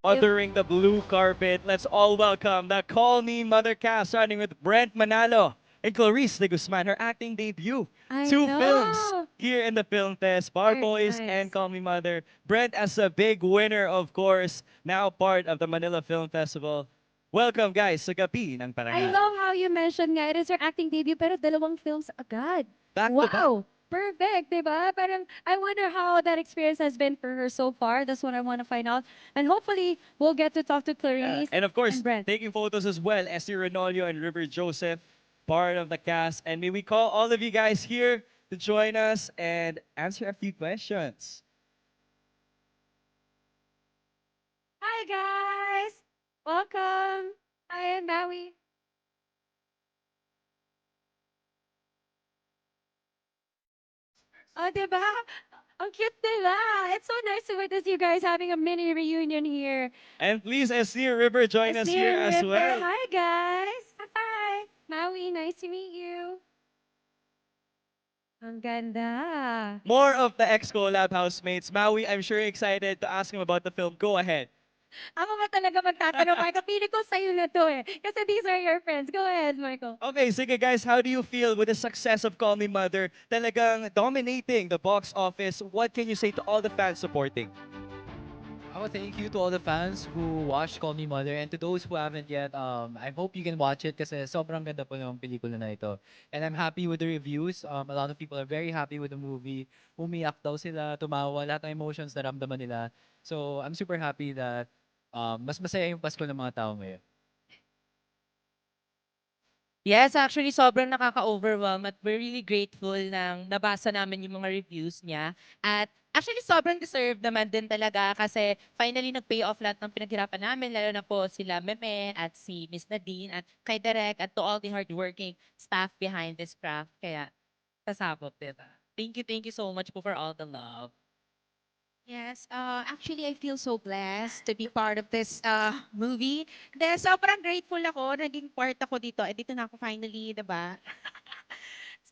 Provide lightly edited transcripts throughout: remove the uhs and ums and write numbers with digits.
Mothering the blue carpet. Let's all welcome the Call Me Mother cast, starting with Brent Manalo and Clarice de Guzman, her acting debut. I Two films know. here in the film fest, Bar Very Boys and nice. Call Me Mother. Brent as a big winner, of course, now part of the Manila Film Festival. Welcome guys sa Gabi ng I Parangal. love how you mentioned nga, it is her acting debut, pero dalawang films agad. Back to back. Wow! Perfect, di ba? Parang, I wonder how that experience has been for her so far. That's what I want to find out. And hopefully, we'll get to talk to Clarice And of and course, Brent. taking photos as well, Esty Renolio and River Joseph, part of the cast. And may we call all of you guys here to join us and answer a few questions. Hi, guys! Welcome! Hi, I'm Maui. Oh, di ba? Ang cute nila. It's so nice to witness you guys having a mini reunion here. And please, Esty River, join us here Dear as River. well. Hi, guys. Hi. Maui, nice to meet you. Ang ganda. More of the Exco Lab housemates. Maui, I'm sure you're excited to ask him about the film. Go ahead. Ako nga talaga magtatanong, Michael. Pili ko sa'yo na to eh. Kasi these are your friends. Go ahead, Michael. Okay, sige guys, how do you feel with the success of Call Me Mother? Talagang dominating the box office. What can you say to all the fans supporting? Oh, thank you to all the fans who watched Call Me Mother and to those who haven't yet. I hope you can watch it kasi sobrang ganda po ng pelikula na ito. And I'm happy with the reviews. A lot of people are very happy with the movie. Umiyak daw sila, tumawa, lahat ng emotions na ramdaman nila. So, I'm super happy that mas masaya yung Pasko ng mga tao ngayon. Yes, actually sobrang nakaka-overwhelm at we're really grateful nang nabasa namin yung mga reviews niya. At actually sobrang deserved naman din talaga kasi finally nag-pay off lahat ng pinaghirapan namin, lalo na po sila Meme at si Miss Nadine at kay Derek at to all the hardworking staff behind this craft. Kaya pasabot, diba? Thank you so much po for all the love. Yes, actually, I feel so blessed to be part of this movie. Dahil sobrang grateful ako, naging part ako dito. Eh, dito na ako finally, diba?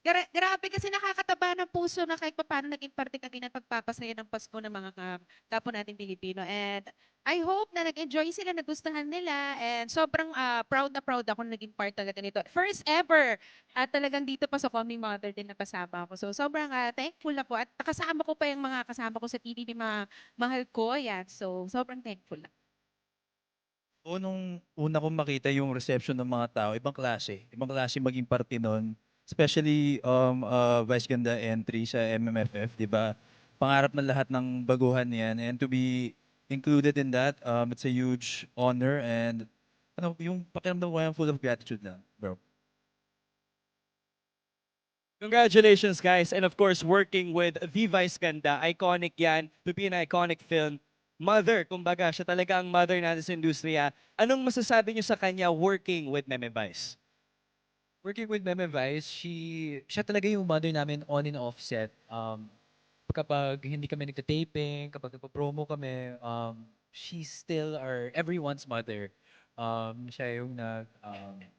Grabe kasi nakakataba ng puso na kahit paano naging parte kami ng pagpapasaya ng Pasko ng mga kapwa nating Pilipino. And I hope na nag-enjoy sila, nagustuhan nila. And sobrang proud na proud ako na naging part talaga nito. First ever. At talagang dito pa sa Coming Mother din napasama ako. So sobrang thankful ako. At kasama ko pa yung mga kasama ko sa TVB, mga mahal ko. Yan. So sobrang thankful. Nung una kong makita yung reception ng mga tao, ibang klase. Ibang klase maging parte nun. Especially Vice Ganda entry sa MMFF, di ba? Pangarap ng lahat ng baguhan yan. And to be included in that, it's a huge honor and ano, yung pakiramdam ko yan full of gratitude na, bro. Congratulations, guys. And of course, working with The Vice Ganda, iconic yan to be an iconic film. Mother, kumbaga, siya talaga ang mother natin sa industriya. Anong masasabi niyo sa kanya working with Meme Vice? Working with Meme Vice, siya talaga yung mother namin on and off set. Kapag hindi kami nagta-taping, kapag nagpa-promo kami, she's still our everyone's mother. Siya yung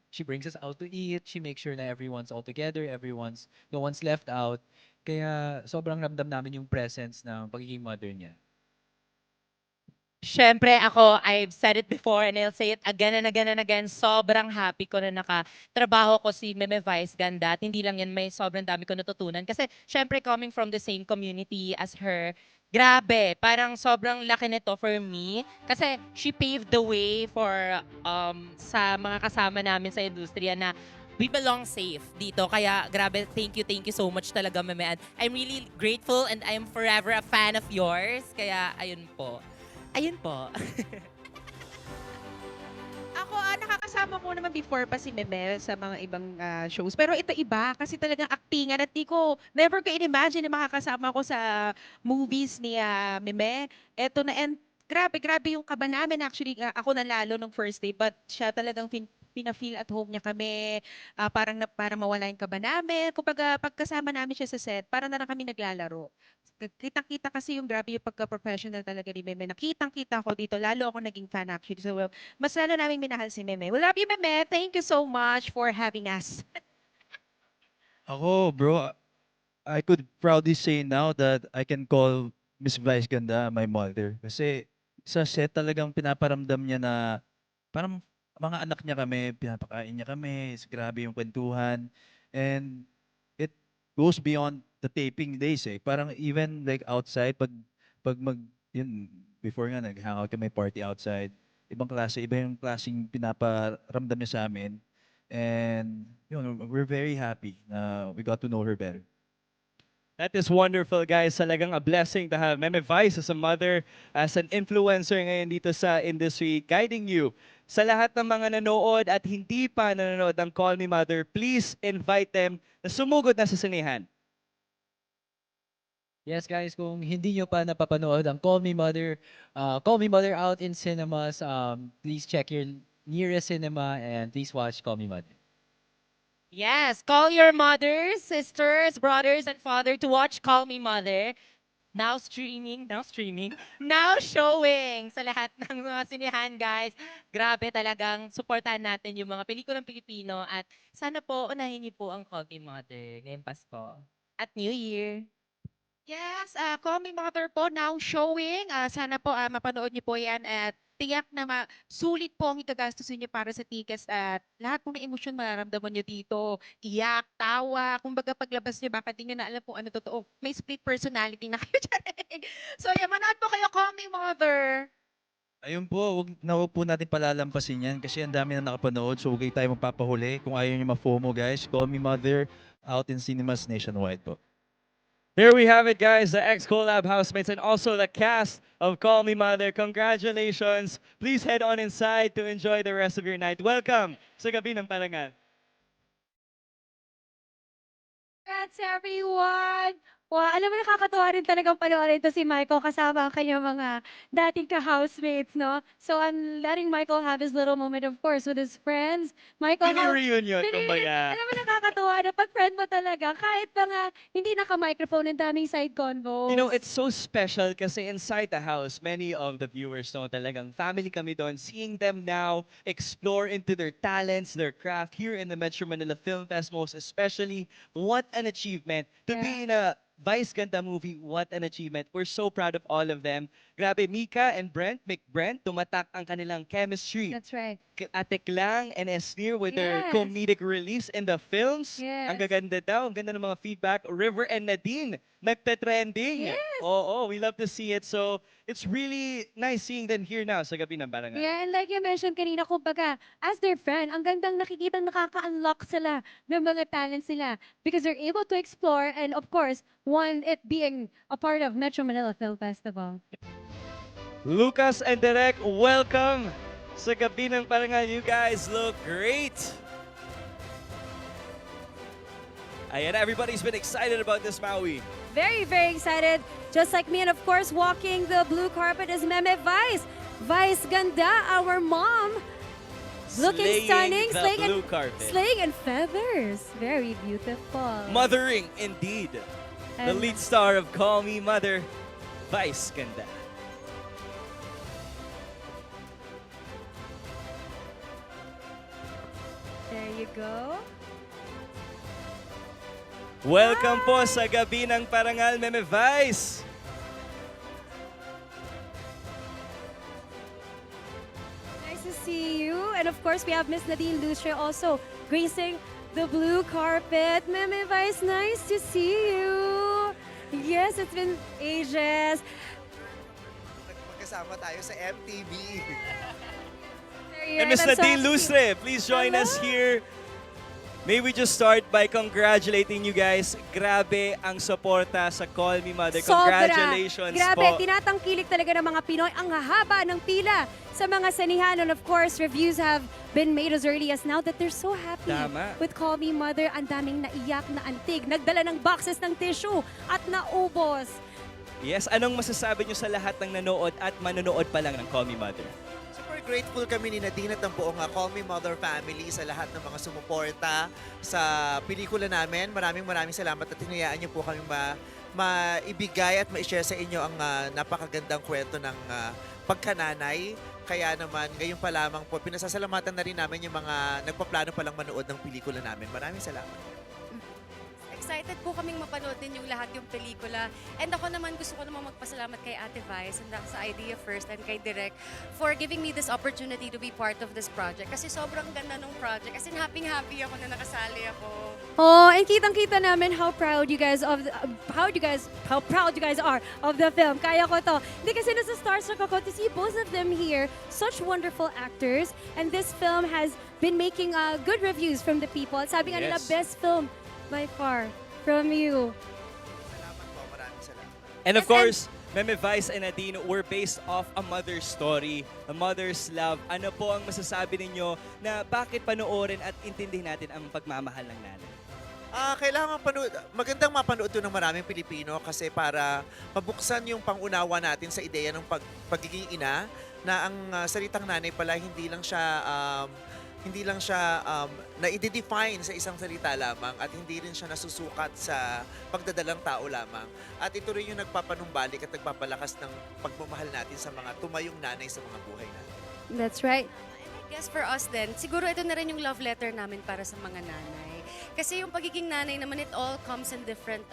she brings us out to eat, she makes sure na everyone's all together, no one's left out. Kaya sobrang ramdam namin yung presence ng pagiging mother niya. Siyempre ako, I've said it before and I'll say it again and again and again. Sobrang happy ko na nakatrabaho ko si Meme Vice Ganda. At hindi lang yan, may sobrang dami ko natutunan. Kasi siyempre coming from the same community as her, grabe, parang sobrang laki nito for me. Kasi she paved the way for sa mga kasama namin sa industriya na we belong safe dito. Kaya grabe, thank you so much talaga, Meme. And I'm really grateful and I'm forever a fan of yours. Kaya ayun po. Ayun po. Ako, nakakasama ko naman before pa si Meme sa mga ibang shows. Pero ito iba kasi talagang actingan at never ko in-imagine na makakasama ko sa movies ni Meme. Eto na, and grabe yung kaba namin. Actually, ako nanalo nung first day, but siya talagang pina-feel at home niya kami. Para mawala yung kaba namin. Kumbaga, pagkasama namin siya sa set, para na lang kami naglalaro. Kitang-kita kasi yung grabe yung pagka-professional talaga ni Meme. Nakitang-kita ko dito, lalo ako naging fan actually. So, mas lalo namin minahal si Meme. We love you, Meme. Thank you so much for having us. Ako, bro, I could proudly say now that I can call Miss Vice Ganda my mother. Kasi sa set talagang pinaparamdam niya na parang mga anak niya kami, pinapakain niya kami, grabe yung kwentuhan. And it goes beyond the taping days eh. Parang even like outside, yun, before nga nag-hangout kami, party outside, ibang klase, iba yung klaseng pinaparamdam niya sa amin. And yun, we're very happy na we got to know her better. That is wonderful, guys. Talagang a blessing to have Meme Vice as a mother, as an influencer ngayon dito sa industry, guiding you. Sa lahat ng mga nanood at hindi pa nanonood ng Call Me Mother, please invite them na sumugod na sa sinihan. Yes, guys, kung hindi nyo pa napapanood ang Call Me Mother out in cinemas, please check your nearest cinema and please watch Call Me Mother. Yes, call your mothers, sisters, brothers, and father to watch Call Me Mother. Now streaming, now showing sa lahat ng mga sinihan, guys. Grabe talagang supportahan natin yung mga pelikulang Pilipino at sana po unahin niyo po ang Call Me Mother ngayong Pasko at New Year. Yes, Call Me Mother po now showing. Sana po mapanood niyo po yan at tiyak na sulit po ang itagastusin niyo para sa tickets at lahat po ng emosyon mararamdaman niyo dito. Iyak, tawa, kumbaga paglabas niyo baka di niyo na alam kung ano totoo. May split personality na kayo dyan. So yan, manood po kayo Call Me Mother. Ayun po, wag po natin palalampasin yan kasi ang dami na nakapanood so huwag kayo tayo magpapahuli. Kung ayaw niyo ma-FOMO guys, Call Me Mother out in cinemas nationwide po. There we have it, guys. The ex-collab housemates and also the cast of Call Me Mother. Congratulations. Please head on inside to enjoy the rest of your night. Welcome sa Gabi ng Parangal. Congrats, everyone! Wow, alam mo, nakakatuwa rin talagang panoorin to si Michael kasama ang kanyang mga dating ka-housemates, no? So I'm letting Michael have his little moment, of course, with his friends. Michael, Mini-reunion, kumbaga. alam mo, nakakatuwa na pag friend mo talaga, kahit pa nga hindi naka-microphone, ang daming side convos. You know, it's so special kasi inside the house, many of the viewers know talagang family kami doon. Seeing them now explore into their talents, their craft here in the Metro Manila Film Fest, most especially, what an achievement to be in a Vice Ganda movie. What an achievement. We're so proud of all of them. Grabe, Mika and Brent, tumatak ang kanilang chemistry. That's right. Ate Klang and Esnir with their Yes. comedic release in the films. Yes. Ang gaganda daw. Ang ganda ng mga feedback. River and Nadine, nagte-trending. Yes. Oo, we love to see it. So, it's really nice seeing them here now sa Gabi ng Parangal. Yeah, and like you mentioned kanina, kumbaga, as their friend, ang gandang nakikita nakaka-unlock sila ng mga talents nila because they're able to explore and of course, it being a part of Metro Manila Film Festival. Lucas and Derek, welcome sa Gabi ng Parangal. You guys look great. Ayan, everybody's been excited about this Maui. Very, very excited. Just like me, and of course, walking the blue carpet is Meme Vice. Vice Ganda, our mom. Looking stunning, the slaying blue carpet. slaying and feathers. Very beautiful. Mothering, indeed. The And- lead star of Call Me Mother, Vice Ganda. There you go. Welcome po sa Gabi ng Parangal, Meme Vice. Nice to see you. And of course, we have Miss Nadine Lustre also gracing the blue carpet. Meme Vice, nice to see you. Yes, it's been ages. Magkasama tayo sa MTV. There you And are. Miss I'm so Nadine happy. Lustre, please join us Hello. here. May we just start by congratulating you guys. Grabe ang suporta sa Call Me Mother. Sobra. Congratulations Grabe, po. tinatangkilik talaga ng mga Pinoy ang haba ng pila sa mga sanihan. And of course, reviews have been made as early as now that they're so happy Tama. with Call Me Mother. Ang daming naiyak na antig. Nagdala ng boxes ng tissue at naubos. Yes, anong masasabi nyo sa lahat ng nanood at manonood pa lang ng Call Me Mother? Super grateful kami ni Nadine at ang buong Call Me Mother family sa lahat ng mga sumuporta sa pelikula namin. Maraming salamat at hinayaan niyo po kami maibigay at ma-share sa inyo ang napakagandang kwento ng pagkananay. Kaya naman, ngayon pa lamang po, pinasasalamatan na rin namin yung mga nagpaplano palang manood ng pelikula namin. Maraming salamat. excited po kaming mapanood din yung lahat yung pelikula. And ako naman, gusto ko naman magpasalamat kay Ate Vice and sa Idea First and kay Direk for giving me this opportunity to be part of this project. Kasi sobrang ganda nung project. As in, happy-happy ako na nakasali ako. Oh, and kitang-kita namin how proud you guys how proud you guys are of the film. Kaya ko to. Hindi kasi nasa starstruck ako to see both of them here. Such wonderful actors. And this film has been making good reviews from the people. Sabi nga nila, Yes. best film by far from you. Salamat po, maraming salamat. And of Yes, course, Meme Vice and Nadine were based off a mother's story, a mother's love. Ano po ang masasabi ninyo na bakit panoorin at intindihin natin ang pagmamahal ng nanay? Kailangan magandang mapanood to ng maraming Pilipino kasi para mabuksan yung pangunawa natin sa ideya ng pagiging ina na ang salitang nanay pala hindi lang siya na-define sa isang salita lamang at hindi rin siya nasusukat sa pagdadalang tao lamang. At ito rin yung nagpapanumbalik at nagpapalakas ng pagmamahal natin sa mga tumayong nanay sa mga buhay natin. That's right. And I guess for us din, siguro ito na rin yung love letter namin para sa mga nanay. Kasi yung pagiging nanay naman, it all comes in different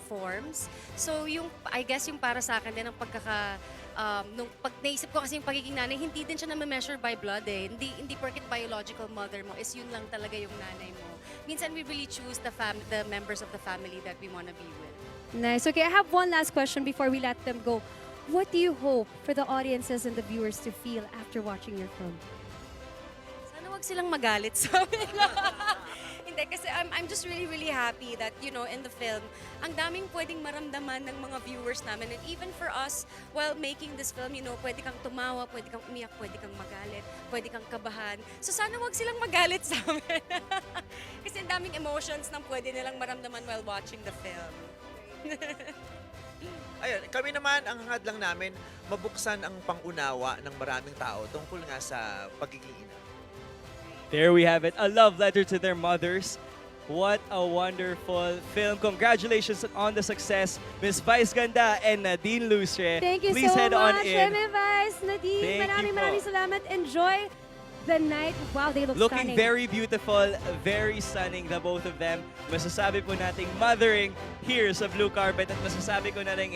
forms. So I guess yung para sa akin din ang nung pag naisip ko kasi yung pagiging nanay, hindi din siya na-measure by blood eh. Hindi porket biological mother mo is yun lang talaga yung nanay mo. Minsan we really choose the members of the family that we want to be with. Nice. Okay, I have one last question before we let them go. What do you hope for the audiences and the viewers to feel after watching your film? Sana wag silang magalit sa amin. Hindi, kasi I'm just really, really happy that, you know, in the film, ang daming pwedeng maramdaman ng mga viewers namin. And even for us, while making this film, you know, pwede kang tumawa, pwede kang umiyak, pwede kang magalit, pwede kang kabahan. So sana wag silang magalit sa amin. Kasi ang daming emotions na pwede nilang maramdaman while watching the film. Ayun, kami naman, ang hangad lang namin, mabuksan ang pangunawa ng maraming tao tungkol nga sa pagiging ina. There we have it, a love letter to their mothers. What a wonderful film. Congratulations on the success, Miss Vice Ganda and Nadine Lustre. Thank you Please so head much, on in. Meme Vice, Nadine. Thank you Maraming po. salamat. Enjoy the night. Wow, they look Looking stunning. very beautiful, very stunning, the both of them. Masasabi po nating mothering here sa Blue Carpet at masasabi ko na rin